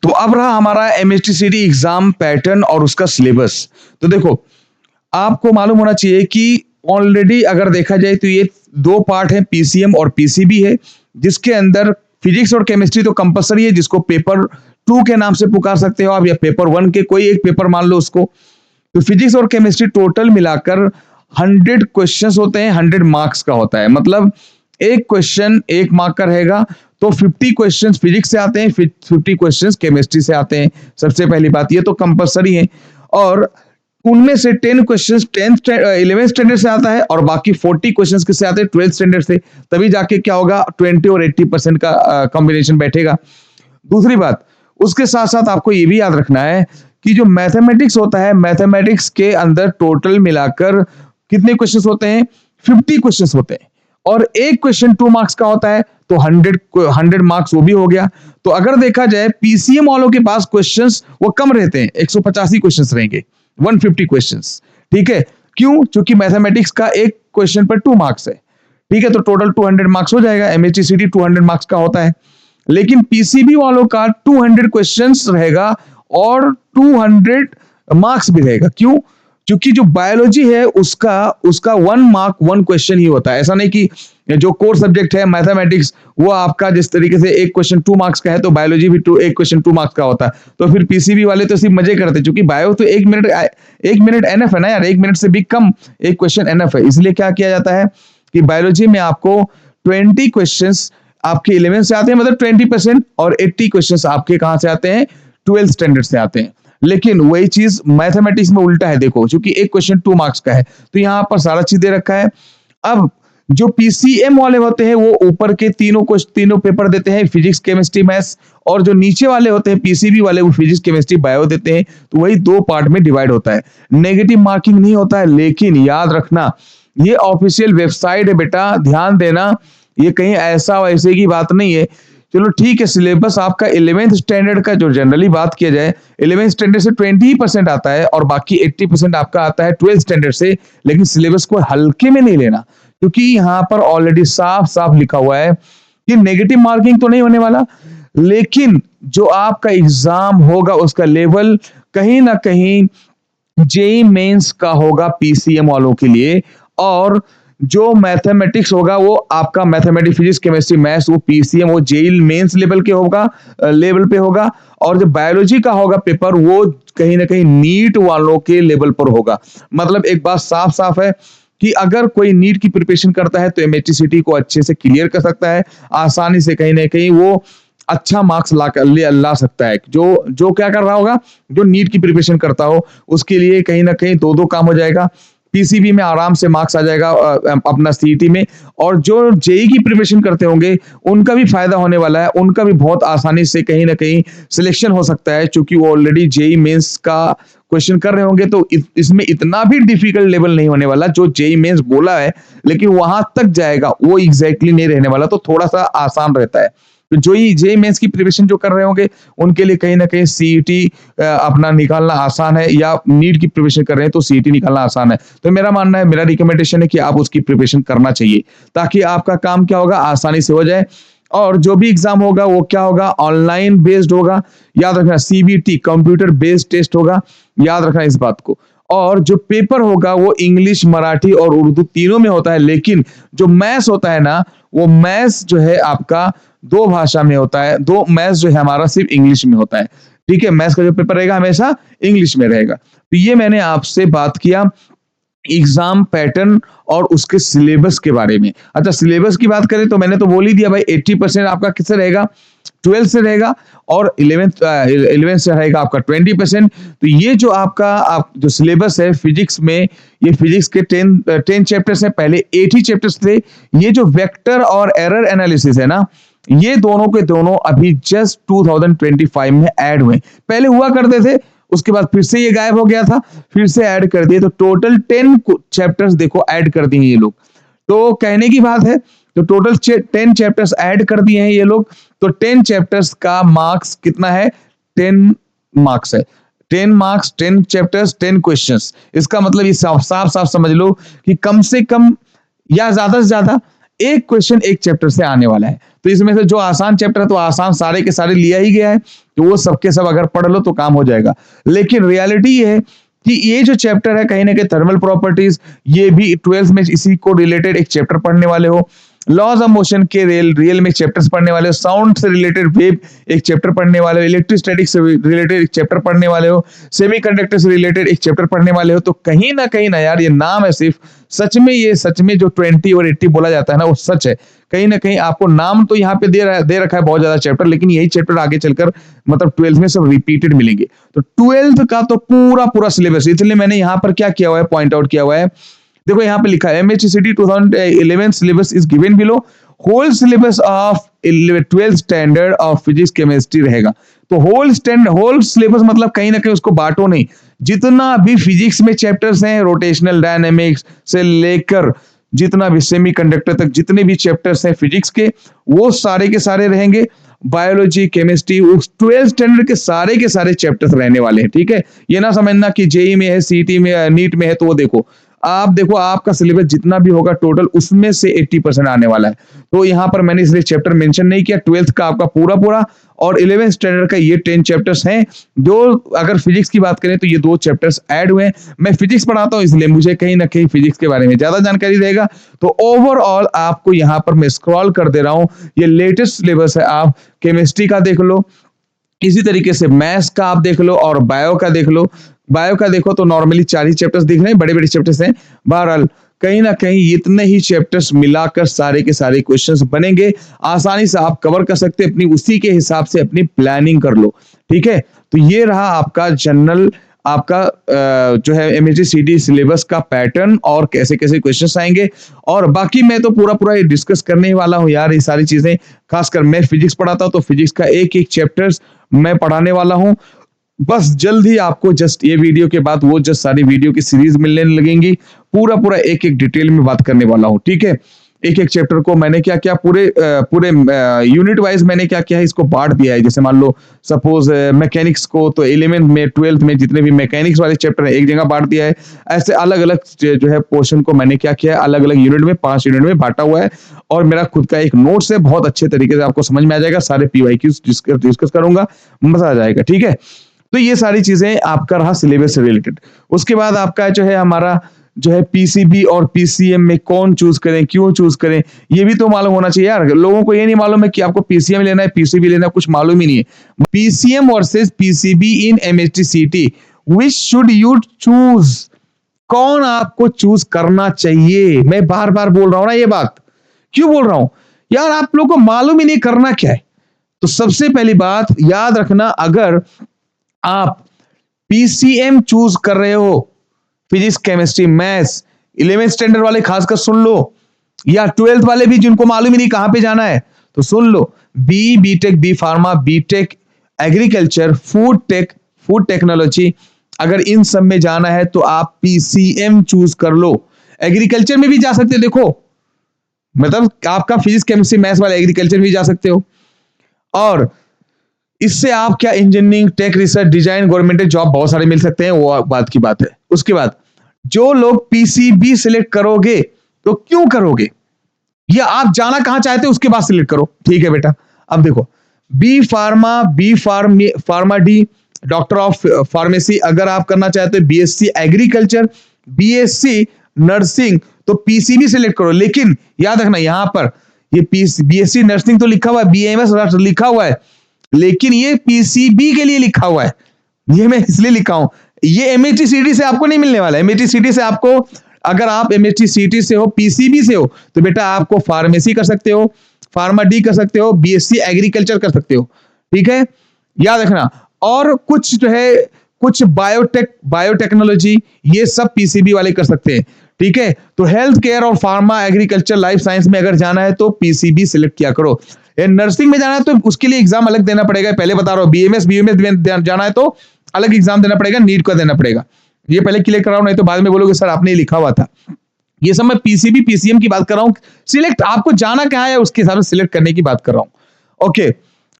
तो अब रहा हमारा एमएचटीसीटी एग्जाम पैटर्न और उसका सिलेबस। तो देखो, आपको मालूम होना चाहिए कि ऑलरेडी अगर देखा जाए तो ये दो पार्ट है, पीसीएम और पीसीबी है, जिसके अंदर फिजिक्स और केमिस्ट्री तो कंपलसरी है, जिसको पेपर 2 के नाम से पुकार सकते हो आप, या पेपर 1 के कोई एक पेपर मान लो उसको। तो फिजिक्स और केमिस्ट्री टोटल मिलाकर 100 क्वेश्चंस होते हैं, 100 मार्क्स का होता है। मतलब एक क्वेश्चन 1 मार्क का रहेगा। तो 50 क्वेश्चंस फिजिक्स से आते हैं, 50 क्वेश्चंस केमिस्ट्री से आते हैं। सबसे पहली बात, ये तो कंपलसरी है। और उनमें से 10 क्वेश्चंस 11th स्टैंडर्ड से आता है, और बाकी 40 क्वेश्चंस किससे आते हैं? 12th स्टैंडर्ड से। तभी जाके क्या होगा, 20 और 80% का कॉम्बिनेशन बैठेगा। दूसरी बात, उसके साथ साथ आपको ये भी याद रखना है कि जो मैथमेटिक्स होता है, मैथमेटिक्स के अंदर टोटल मिलाकर कितने क्वेश्चंस होते हैं? 50 क्वेश्चंस होते हैं, और एक क्वेश्चन 2 मार्क्स का होता है, तो 100 मार्क्स वो भी हो गया। तो अगर देखा जाए पीसीएम वालों के पास क्वेश्चंस वो कम रहते हैं, 185 क्वेश्चंस रहेंगे, 150 क्वेश्चंस। ठीक है, क्यों? क्योंकि मैथमेटिक्स का एक क्वेश्चन पर 2 मार्क्स है। ठीक है, तो टोटल 200 मार्क्स हो जाएगा। एमएचटीसीटी 200 मार्क्स का होता है, लेकिन पीसीबी वालों का 200 क्वेश्चंस रहेगा और 200 मार्क्स भी रहेगा। क्यों? क्योंकि जो बायोलॉजी है उसका उसका 1 मार्क 1 क्वेश्चन ही होता है। ऐसा नहीं कि जो कोर सब्जेक्ट है मैथमेटिक्स, वो आपका जिस तरीके से एक क्वेश्चन 2 मार्क्स का है, तो बायोलॉजी भी एक क्वेश्चन 2 मार्क्स का होता है। तो फिर पीसीबी वाले तो सिर्फ मजे करते, क्योंकि बायो तो 1 मिनट एनएफ है ना यार, 1 मिनट से भी कम एक क्वेश्चन एनएफ है। इसलिए क्या किया जाता है कि बायोलॉजी में आपको 20 क्वेश्चंस आपके 11 से आते हैं, मतलब 20%, और 80 क्वेश्चंस आपके कहां से आते हैं? 12th स्टैंडर्ड से आते हैं। लेकिन वही चीज मैथमेटिक्स में उल्टा है। देखो, क्योंकि एक क्वेश्चन 2 मार्क्स का है, तो यहां पर सारा चीज दे रखा है। अब जो पीसीएम वाले होते हैं वो ऊपर के तीनों पेपर देते हैं, फिजिक्स केमिस्ट्री मैथ्स, और जो नीचे वाले होते हैं पीसीबी वाले, वो फिजिक्स केमिस्ट्री बायो देते हैं। तो वही 2 पार्ट में डिवाइड होता है। नेगेटिव मार्किंग नहीं होता है, लेकिन याद रखना ये ऑफिशियल वेबसाइट है बेटा, ध्यान देना, ये कहीं ऐसा वैसे की बात नहीं है। चलो ठीक है, सिलेबस आपका 11th स्टैंडर्ड का जो जनरली बात किया जाए, 11th स्टैंडर्ड से 20% आता है, और बाकी 80% आपका आता है 12th स्टैंडर्ड से। लेकिन सिलेबस को हल्के में नहीं लेना, क्योंकि यहां पर ऑलरेडी साफ साफ लिखा हुआ है कि नेगेटिव मार्किंग तो नहीं होने वाला, लेकिन जो आपका एग्जाम होगा उसका लेवल कहीं ना कहीं जेई मेंस का होगा पीसीएम वालों के लिए। और जो मैथमेटिक्स होगा वो आपका मैथमेटिक्स फिजिक्स केमिस्ट्री मैथ्स, वो पीसीएम वो जेई मेंस लेवल के होगा, लेवल पे होगा। और जो बायोलॉजी का होगा पेपर, वो कहीं ना कहीं नीट वालों के लेवल पर होगा। मतलब एक बात साफ साफ है कि अगर कोई नीट की प्रिपरेशन करता है तो एमएचटीसीटी को अच्छे से क्लियर कर सकता है, आसानी से कहीं ना कहीं वो अच्छा मार्क्स ला सकता है। जो क्या कर रहा होगा, जो नीट की प्रिपरेशन करता हो, उसके लिए कहीं ना कहीं दो दो काम हो जाएगा। पीसीबी में आराम से मार्क्स आ जाएगा अपना सीईटी में, और जो जेई की प्रिपरेशन करते होंगे उनका भी फायदा होने वाला है, उनका भी बहुत आसानी से कहीं ना कहीं सिलेक्शन हो सकता है, क्योंकि वो ऑलरेडी जेई मेंस का क्वेश्चन कर रहे होंगे। तो इसमें इतना भी डिफिकल्ट लेवल नहीं होने वाला, जो जेई मेंस बोला है, लेकिन वहां तक जाएगा वो एग्जैक्टली नहीं रहने वाला, तो थोड़ा सा आसान रहता है। तो जो ही जेई मेंस की प्रिपरेशन जो कर रहे होंगे उनके लिए कहीं ना कहीं सीईटी अपना निकालना आसान है, या नीट की प्रिपरेशन कर रहे हैं तो सीईटी निकालना आसान है। तो मेरा मानना है, मेरा रिकमेंडेशन है कि आप उसकी प्रिपरेशन करना चाहिए, ताकि आपका काम क्या होगा, आसानी से हो जाए। और जो भी एग्जाम होगा वो क्या होगा, ऑनलाइन बेस्ड होगा। याद रखना, सीबीटी कंप्यूटर बेस्ड टेस्ट होगा, याद रखना इस बात को। और जो पेपर होगा वो इंग्लिश, मराठी और उर्दू तीनों में होता है, लेकिन जो मैथ्स होता है ना, वो मैथ्स जो है आपका 2 भाषा में होता है। दो मैथ्स जो है हमारा सिर्फ इंग्लिश में होता है। ठीक है, मैथ्स का जो पेपर रहेगा हमेशा इंग्लिश में रहेगा। तो ये मैंने आपसे बात किया एग्जाम पैटर्न और उसके सिलेबस के बारे में। अच्छा, सिलेबस की बात करें तो मैंने तो बोल ही दिया भाई, 80% आपका किससे रहेगा, 12 से रहेगा, और 11 से रहेगा आपका 20%। तो ये जो आपका जो सिलेबस है फिजिक्स में, ये फिजिक्स के 10 चैप्टर्स हैं, पहले 8 ही चैप्टर्स थे। ये जो वेक्टर और एरर एनालिसिस है ना, ये दोनों के दोनों अभी जस्ट 2025 में ऐड हुए। पहले हुआ करते थे, उसके बाद फिर से ये गायब हो गया था, फिर से ऐड कर दिए। तो टोटल 10 चैप्टर्स देखो ऐड कर दिए ये लोग। तो कहने की बात है, तो टोटल 10 चैप्टर्स ऐड कर दिए हैं ये लोग। तो 10 चैप्टर्स का मार्क्स कितना है, 10 मार्क्स है। 10 मार्क्स, 10 चैप्टर्स, 10 क्वेश्चंस। इसका मतलब ये साफ साफ समझ लो कि कम से कम या ज्यादा से ज्यादा एक क्वेश्चन एक चैप्टर से आने वाला है। तो इसमें से जो आसान चैप्टर है तो आसान सारे के सारे लिया ही गया है, तो वो सबके सब अगर पढ़ लो तो काम हो जाएगा। लेकिन रियलिटी ये है कि ये जो चैप्टर है कहीं ना कहीं थर्मल प्रॉपर्टीज, ये भी 12th में इसी को रिलेटेड एक चैप्टर पढ़ने वाले हो। लॉज ऑफ मोशन के रियल में चैप्टर्स पढ़ने वाले हो। साउंड से रिलेटेड वेव एक चैप्टर पढ़ने वाले हो। इलेक्ट्रोस्टैटिक से रिलेटेड एक चैप्टर पढ़ने वाले हो। सेमीकंडक्टर से रिलेटेड एक चैप्टर पढ़ने वाले हो। तो कहीं ना यार ये नाम है सिर्फ, सच में ये सच में जो 20 और 80 बोला जाता है ना वो सच है। कहीं ना कहीं आपको नाम तो यहाँ पे दे रखा है बहुत ज्यादा चैप्टर, लेकिन यही चैप्टर आगे चलकर मतलब 12th में सब रिपीटेड मिलेंगे। तो 12th का तो पूरा सिलेबस, इसलिए मैंने यहाँ पर क्या किया हुआ है, पॉइंट आउट किया हुआ है। देखो यहाँ पे लिखा है MHCT 2011 syllabus is given below. Whole syllabus of 12th standard of physics chemistry रहेगा। तो होल सिलेबस मतलब कहीं ना कहीं उसको बांटो नहीं, जितना भी फिजिक्स में चैप्टर्स हैं, रोटेशनल डायनेमिक्स से लेकर जितना भी सेमीकंडक्टर तक जितने भी चैप्टर्स हैं फिजिक्स के, वो सारे के सारे रहेंगे। बायोलॉजी, केमिस्ट्री, उस 12th स्टैंडर्ड के सारे चैप्टर्स रहने वाले हैं। ठीक है, ये ना समझना कि जेई में है, सीटी में, नीट में है, तो वो देखो आप देखो आपका सिलेबस जितना भी होगा टोटल उसमें से 80% आने वाला है। तो यहाँ पर मैंने इसलिए चैप्टर मेंशन नहीं किया। 12th का आपका पूरा और 11th स्टैंडर्ड का ये 10 चैप्टर्स हैं। जो अगर फिजिक्स की बात करें तो ये 2 चैप्टर्स ऐड हुए हैं। मैं फिजिक्स पढ़ाता हूँ इसलिए मुझे कहीं ना कहीं फिजिक्स के बारे में ज्यादा जानकारी रहेगा। तो ओवरऑल आपको यहाँ पर मैं स्क्रॉल कर दे रहा हूँ, ये लेटेस्ट सिलेबस है। आप केमिस्ट्री का देख लो, इसी तरीके से मैथ्स का आप देख लो और बायो का देख लो। बायो का देखो तो नॉर्मली 4 ही चैप्टर्स दिख रहे हैं, बड़े चैप्टर्स हैं। बहरहाल कहीं ना कहीं इतने ही चैप्टर्स मिलाकर सारे के सारे क्वेश्चंस बनेंगे, आसानी से आप कवर कर सकते हैं। अपनी उसी के हिसाब से अपनी प्लानिंग कर लो। ठीक है, तो ये रहा आपका जनरल आपका जो है MHCT सिलेबस का पैटर्न और कैसे कैसे क्वेश्चंस आएंगे। और बाकी मैं तो पूरा ये डिस्कस करने ही वाला हूँ यार, ये सारी चीजें। खासकर मैं फिजिक्स पढ़ाता हूँ तो फिजिक्स का एक चैप्टर्स मैं पढ़ाने वाला हूँ। बस जल्द ही आपको जस्ट ये वीडियो के बाद वो जस्ट सारी वीडियो की सीरीज मिलने लगेंगी। पूरा एक डिटेल में बात करने वाला हूँ। ठीक है, एक चैप्टर को मैंने क्या किया, पूरे यूनिट वाइज मैंने क्या किया है, इसको बांट दिया है। जैसे मान लो सपोज मैकेनिक्स को तो 11th में 12th में जितने भी मैकेनिक्स वाले चैप्टर है एक जगह बांट दिया है। ऐसे अलग अलग जो है पोर्शन को मैंने क्या किया है, अलग अलग यूनिट में 5 यूनिट में बांटा हुआ है। और मेरा खुद का एक नोट्स है, बहुत अच्छे तरीके से आपको समझ में आ जाएगा। सारे PYQs डिस्कस करूंगा, मजा आ जाएगा। ठीक है, तो ये सारी चीजें आपका रहा सिलेबस से रिलेटेड। उसके बाद आपका जो है हमारा जो है PCB और PCM में कौन चूज करें, क्यों चूज करें, ये भी तो मालूम होना चाहिए यार। लोगों को ये नहीं मालूम है कि आपको PCM लेना है, PCB लेना है, कुछ मालूम ही नहीं है। PCM versus PCB in MHCT, which should you choose, कौन आपको चूज करना चाहिए। मैं बार बोल रहा हूं ना ये बात, क्यों बोल रहा हूं यार, आप लोगों को मालूम ही नहीं करना क्या है। तो सबसे पहली बात याद रखना, अगर आप PCM चूज कर रहे हो, physics chemistry maths, 11th standard वाले खासकर सुन लो, या 12th वाले भी जिनको मालूम ही नहीं कहां पे जाना है तो सुन लो। BTech, B pharma, BTech agriculture, food technology, अगर इन सब में जाना है तो आप PCM चूज कर लो। एग्रीकल्चर में भी जा सकते हो, देखो मतलब आपका फिजिक्स केमिस्ट्री मैथ्स वाले एग्रीकल्चर भी जा सकते हो। और इससे आप क्या engineering, tech, research, design, government job बहुत सारे मिल सकते हैं, वो बात की बात है। उसके बाद जो लोग PCB सिलेक्ट करोगे तो क्यों करोगे, या आप जाना कहां चाहते हो उसके बाद सिलेक्ट करो। ठीक है बेटा, अब देखो pharma D, doctor of pharmacy, अगर आप करना चाहते हो BSc एग्रीकल्चर, BSc नर्सिंग, तो PCB सिलेक्ट करो। लेकिन याद रखना यहां पर ये BSc नर्सिंग तो लिखा हुआ है, BAMS लिखा हुआ है, लेकिन ये PCB के लिए लिखा हुआ है। ये मैं इसलिए लिखा हूं, ये MHCT से आपको नहीं मिलने वाला है। MHCT से आपको, अगर आप MHCT से हो, PCB से हो, तो बेटा आपको फार्मेसी कर सकते हो, फार्मा डी कर सकते हो, BSc एग्रीकल्चर कर सकते हो। ठीक है, याद रखना। और कुछ जो है कुछ बायोटेक्नोलॉजी, ये सब PCB वाले कर सकते हैं। ठीक है, तो हेल्थ केयर और फार्मा, एग्रीकल्चर, लाइफ साइंस में अगर जाना है तो PCB सिलेक्ट किया करो। नर्सिंग में जाना है तो उसके लिए एग्जाम अलग देना पड़ेगा, पहले बता रहा हूं। BMS जाना है तो अलग एग्जाम देना पड़ेगा, नीट का देना पड़ेगा। ये पहले क्लियर कराओ, नहीं तो बाद में बोलोगे सर आपने लिखा हुआ था। ये सब मैं PCM की बात कर रहा हूं। सिलेक्ट आपको जाना कहां है उसके हिसाब से सिलेक्ट करने की बात कर रहा हूं। ओके,